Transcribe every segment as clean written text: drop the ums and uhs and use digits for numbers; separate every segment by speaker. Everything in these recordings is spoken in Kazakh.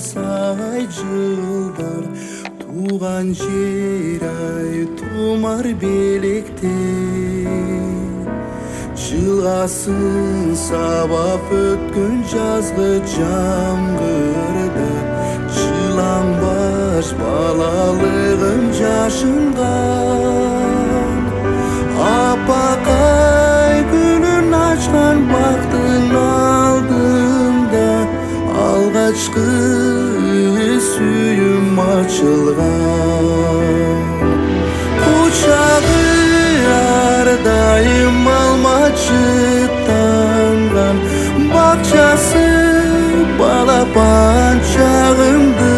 Speaker 1: албасай жылдар, туған жер ай тумар белекте. Жыласын сабап өткөн жазғы жаңғырды, жыланбаш балалығым жашынған. Апақай күнін ашқан бақтың алдында, алғашқы сүйім açılған. Құшағы ардайым алмачықтанған, бақшасы балапан шағымды.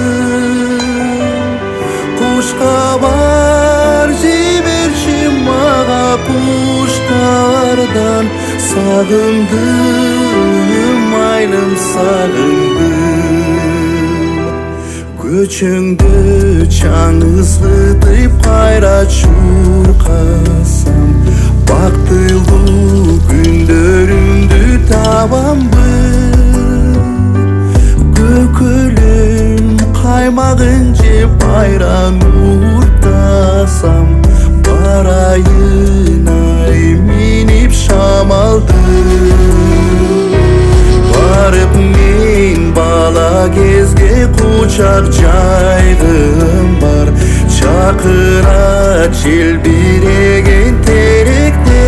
Speaker 1: Құшқабар жіберші маға құштардан, сағындым айлым сағындым. Көчіңді чаңызғытып қайра чурқасам, бақтылы күндерімді табам бір. Көкөлім қаймағын жеп айран ұртасам, барайын ай минип шамалды. Барып мен бала кезге құшақ жайғым бар, шақыра желбіреген теректер.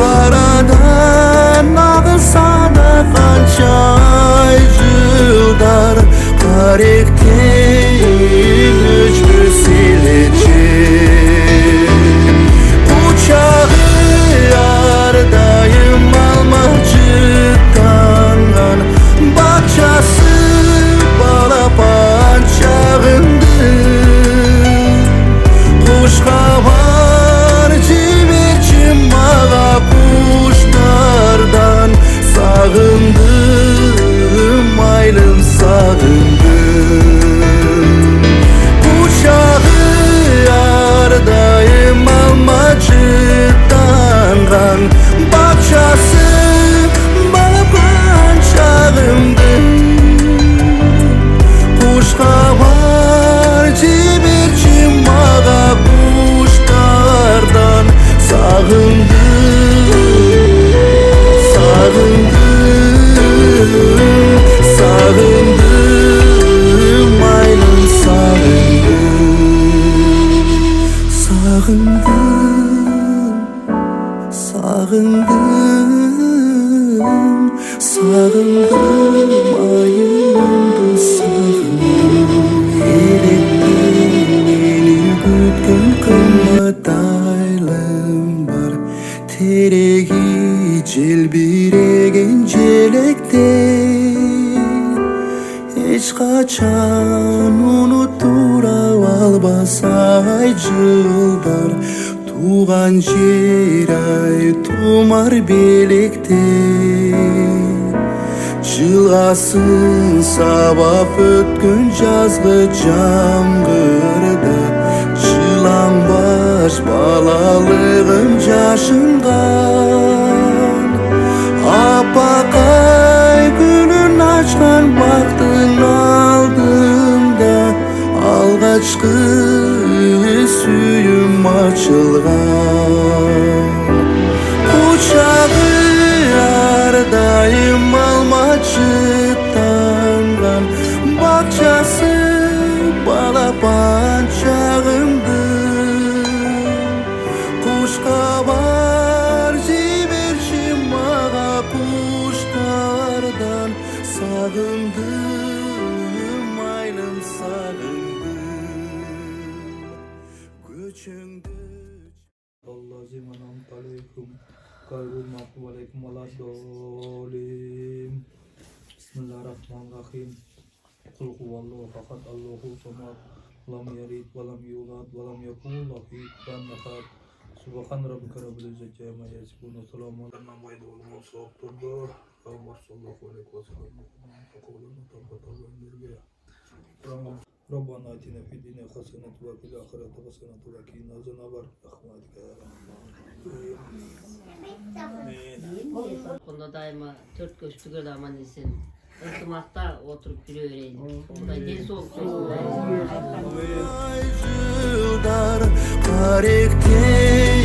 Speaker 1: Арадан ағысады қанша ай жылдар, қаректен өшпес елечер. Құшағы ардайым алмачықтанған, бақшасы балапан шағымды. Құшқабар жіберші маға құштардан, сағындым айлым сағындым. Құшағы ардайым алмачықтанған, бақшасы балапан шағымды. Құшқабар жіберші маға құштардан, сағындым, сағындым, сағындым айлым сағындым. Сағындым, сағындым, сағындым айымды сағындым. Електің мені күткен қымбат айлым бар, терегі желбіреген желектер. Ешқашан ұмыттыра албасай жылдар, туған жер ай тумар белекте. Жыласын сабап өткөн жазғы жаңғырды, жыланбаш балалығым жашынған. Апақай күнін ашқан бақтың алдында, алғашқы сүйім açılған. Құшағы ардайым алмачықтанған, бақшасы балапан шағымды. Құшқабар жіберші маға құштардан, сағындым айлым сағындым. Көчіңді
Speaker 2: Allah'ım anamtu aleykum gayrul mağdubi aleykum veleddallin. Bismillahirrahmanirrahim. Kul huvallahu ahad Allahu samad lam yalid ve lam yulad ve lam yekul lahu kufuwan ahad. Subhan rabbika rabbil izzati amma yasifun ve selamun alel murselin. Sallallahu aleyhi ve sellem. Rabbana atina fid dunya hasenatan ve fil ahireti hasenatan ve qina azaban rahmetika ya Rahman.
Speaker 3: Konuda daima dört göçtü göl aman esen. ırtımakta oturup yürüyün. Orada deniz olsun.
Speaker 1: Ay yıllar karekten